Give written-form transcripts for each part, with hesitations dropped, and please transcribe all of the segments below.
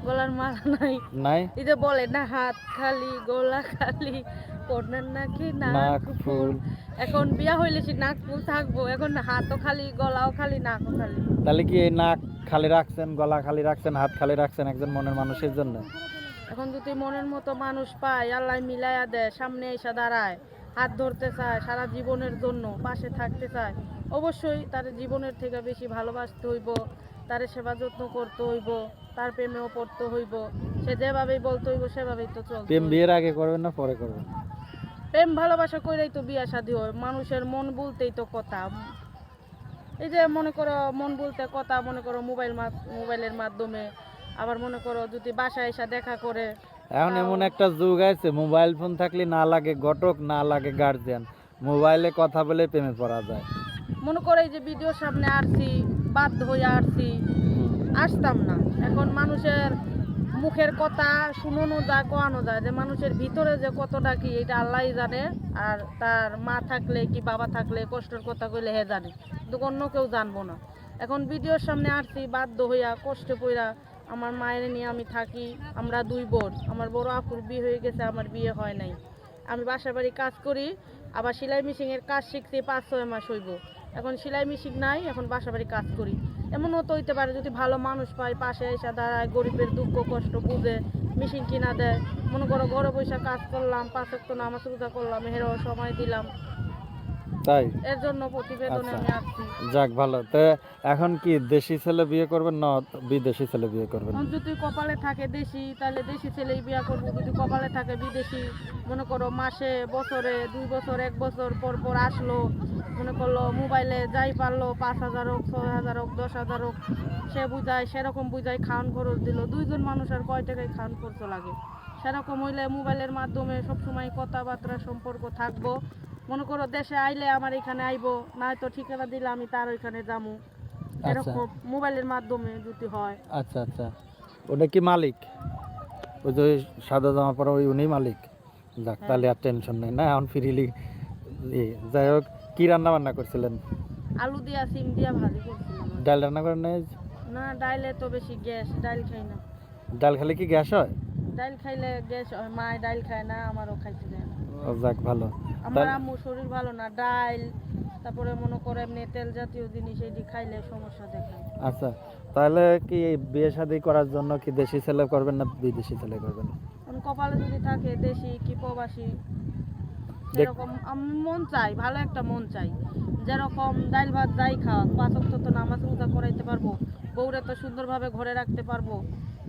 গলার মালা নাই। নাই? এই যে বলে না হাত খালি গলা খালি কন্যার নাকি নাক নাক ফুল। ফুল। এখন বিয়া হইলে সে নাক ফুল থাকবো, এখন হাতও খালি গলাও খালি নাকও খালি। তাহলে কি এই নাক খালি রাখছেন, গলা খালি রাখছেন, হাত খালি রাখছেন একজন মনের মানুষের জন্য? এখন যদি মনের মতো মানুষ পায়, আল্লাহ মিলাইয়া দেয়, সামনে এসে দাঁড়ায়, হাত ধরতে চায়, সারা জীবনের জন্য পাশে থাকতে চায়, অবশ্যই তার জীবনের থেকে বেশি ভালোবাসতে হইব, তার সেবা যত্ন করতে হইব, তার প্রেমেও পড়তে হইব। সে যেভাবেই বলতে হইব সেভাবেই তো চলতে প্রেম হইব। বিয়ের আগে করবেন না পরে করবেন? প্রেম ভালোবাসা কইরাই তো বিয়া শাদী হয়, মানুষের মন বলতেই তো কথা। এই যে মনে করো মন বলতে কথা, মনে করো মোবাইলের মাধ্যমে, আবার মনে করো যদি বাসায় এসে দেখা করে। এখন এমন একটা যুগ আছে, মোবাইল ফোন থাকলে না লাগে ঘটক, না লাগে গার্জিয়ান, মোবাইলে কথা বলে প্রেমে পড়া যায়। মনে করে এই যে ভিডিওর সামনে আসছি, বাধ্য হয়ে আসছি, আসতাম না। এখন মানুষের মুখের কথা শুনোনো যায়, কোয়ানো যায়, যে মানুষের ভিতরে যে কতটা কি এটা আল্লাহই জানে। আর তার মা থাকলে কি বাবা থাকলে কষ্টের কথা কইলে হে জানে, কিন্তু অন্য কেউ জানবো না। এখন ভিডিওর সামনে আসছি বাধ্য হইয়া, কষ্টে পইরা। আমার মায়ের নিয়ে আমি থাকি, আমরা দুই বোন। আমার বড় আপুর বিয়ে হয়ে গেছে, আমার বিয়ে হয় নাই। আমি বাসার বাড়ি কাজ করি, আবার সেলাই মেশিনের কাজ শিখছি 5-6 মাস হইব। এখন সেলাই মেশিন নাই, এখন বাসা বাড়ি কাজ করি। এমনও তো হইতে পারে যদি ভালো মানুষ পাই, পাশে এসে দাঁড়ায়, গরিবের দুঃখ কষ্ট বুঝে, মেশিন কিনা দেয়। মনে করো ঘরে বসে কাজ করলাম, 5 ওয়াক্ত নামাজ রোজা করলাম, এরও সময় দিলাম, তাই? এর জন্য প্রতিবেদনে আচ্ছা, আমি আসছি। যাক ভালো। তো এখন কি দেশি ছেলে বিয়ে করবেন না বিদেশি ছেলে বিয়ে করবেন? এখন যদি কপালে থাকে দেশি, তাহলে দেশি ছেলেই বিয়ে করবো। যদি কপালে থাকে বিদেশি, মনে করো মাসে বছরে 2 বছর 1 বছর পর পর আসলো, মনে করলো মোবাইলে যাই পারলো, 5,000 হোক, 6,000 হোক, 10,000 হোক, সে বুঝায়, সেরকম বুঝায় খাওয়ান খরচ দিল। 2 জন মানুষের কয় টাকায় খাওয়ান খরচ লাগে, সেরকম হইলে মোবাইলের মাধ্যমে সবসময় কথাবার্তা সম্পর্ক থাকবো। মনে করো দেশে আইলে আমার এখানে আইবো, নয়তো ঠিকানা দিলে আমি তার ওইখানে যাবো, আচ্ছা এরকম মোবাইলের মাধ্যমে যদি হয়। আচ্ছা আচ্ছা, ওটা কি মালিক? ওই যে সাদা জামা পরা ওই উনি মালিক? যাক, হ্যাঁ। তাহলে আর টেনশন নেই না, এখন ফ্রিলি। যাই হোক, কি রান্না বান্না করছিলেন? আলু দিয়া সিম দিয়া ভাজি করছিলাম আর কি। ডাল রান্না করেন নাই? না, ডাইলে তো বেশি গ্যাস, ডাইল খাই না। ডাল খেলে কি গ্যাস হয়? ডাইল খাইলে গ্যাস হয়, মায় ডাইল খায় না, আমারও খাইতে দেয় না। ও, যাক ভালো। আমার আম্মুর শরীর ভালো না, ডাইল তারপরে মনে করে এমনি তেল জাতীয় জিনিস এটি খাইলে সমস্যা দেখায়। আচ্ছা, তাহলে কি এই বিয়ে শাদী করার জন্য কি দেশি ছেলে করবেন না বিদেশি ছেলে করবেন? এখন কপালে যদি থাকে দেশি কি প্রবাসী, সেরকম মন চাই, ভালো একটা মন চাই। যেরকম ডাইল ভাত যাই খাওয়া, 5 ওয়াক্ত তো নামাজ রোজা করাইতে পারবো, বউরে তো সুন্দরভাবে ঘরে রাখতে পারবো,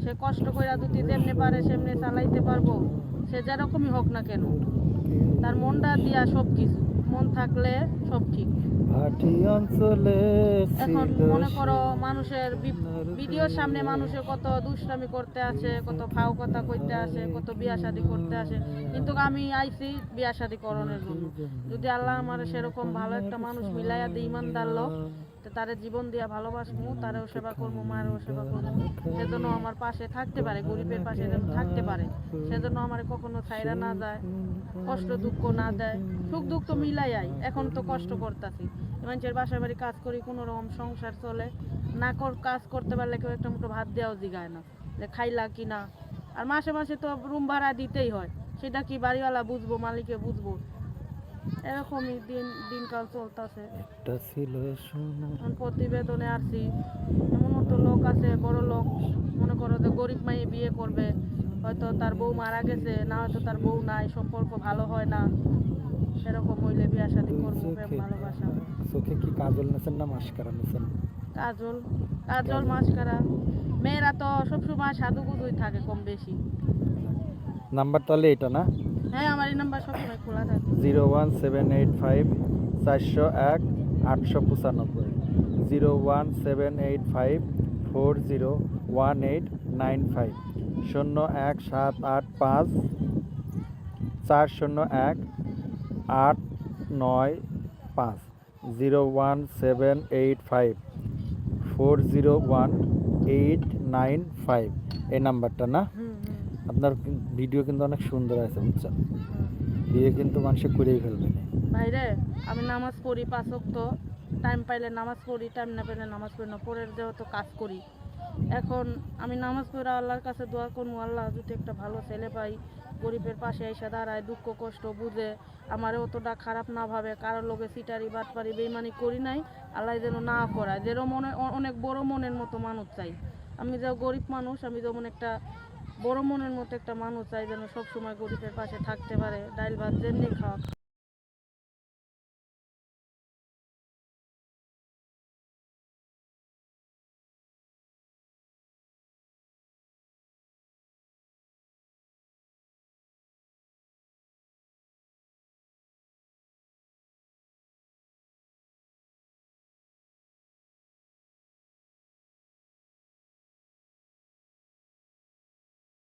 সে কষ্ট করে যদি যেমনি পারে সেমনি চালাইতে পারবো। সে যেরকমই হোক না কেন, তার মনটা দিয়া সব কিছু, মন থাকলে সব ঠিক। ভাটি অঞ্চলে এখন ছিল মনে করো সেই মানুষের ভিডিওর সামনে মানুষে কত দুষ্টামি করতে আসে, কত ফাও কথা কইতে আসে, কত বিয়া শাদি করতে আসে, কিন্তু আমি আইছি বিয়া শাদি করণের জন্য। যদি আল্লাহ আমার সেরকম ভালো একটা মানুষ মিলাইয়া দিই, ইমানদার লোক, তো তারে জীবন দিয়া ভালোবাসবো, তারেও সেবা করবো, মায়েরও সেবা করবো, সেজন্য আমার পাশে থাকতে পারে, গরিবের পাশে যেন থাকতে পারে, সেজন্য আমার কখনো ছাইরা না যায়, কষ্ট দুঃখ না দেয়, সুখ দুঃখ তো মিলাই আই। এখন তো কষ্ট করতেছি, মানুষের বাসায় বাড়ি কাজ করি, কোনো রকম সংসার চলে না, কাজ করতে পারলে কেউ একটা মুঠো ভাত দেওয়াও জিগায় না যে খাইলা কি না। আর মাসে মাসে তো রুম ভাড়া দিতেই হয়, সেটা কি বাড়িওয়ালা বুঝবো, মালিকে বুঝবো, এরকমই দিনকাল চলতেছে। একটা ছিল সোনা। প্রতিবেদনে আসছি, এমনও তো লোক আছে বড় লোক, মনে করো যে গরিব মাইয়ে বিয়ে করবে, হয়তো তার বউ মারা গেছে, না হয়তো তার বউ নাই, সম্পর্ক ভালো হয় না, সেরকম হইলে বিয়া শাদী করবো, প্রেম ভালোবাসা। চোখে কি কাজল নেছেন না মাস্কারা নেছেন? কাজল, কাজল মাস্কারা, মেয়েরা তো সবসময় সাধুগুজুই থাকে কম বেশি। নাম্বার তাহলে এটা না? হ্যাঁ, আমার এই নাম্বার সবসময় খোলা থাকে। 01785 401 895, 01785401895, 0178401 895, 01785401895, এই নাম্বারটা না? আপনার ভিডিও কিন্তু অনেক সুন্দর আছে বুঝছেন, বিয়ে কিন্তু মানুষে করেই ফেলবে না। ভাইরে, আমি নামাজ পড়ি 5 ওয়াক্ত, টাইম পাইলে নামাজ পড়ি, টাইম না পেলে নামাজ পড়ি না, পরের যেহেতু কাজ করি, এখন আমি নামাজ পড়ে আল্লাহর কাছে দোয়া করবো, আল্লাহ যদি একটা ভালো ছেলে পাই, গরিবের পাশে এসে দাঁড়ায়, দুঃখ কষ্ট বুঝে, আমারে অতটা খারাপ না ভাবে, কারোর লোকে সিটারি বাটপারি বেইমানি করি নাই, আল্লাহ যেন না করায়, যেন মনে অনেক বড় মনের মতো মানুষ চাই। আমি যে গরিব মানুষ, আমি যেমন একটা বড় মনের মতো একটা মানুষ চাই, যেন সবসময় গরিবের পাশে থাকতে পারে, ডাইল ভাত যেমনি খাওয়া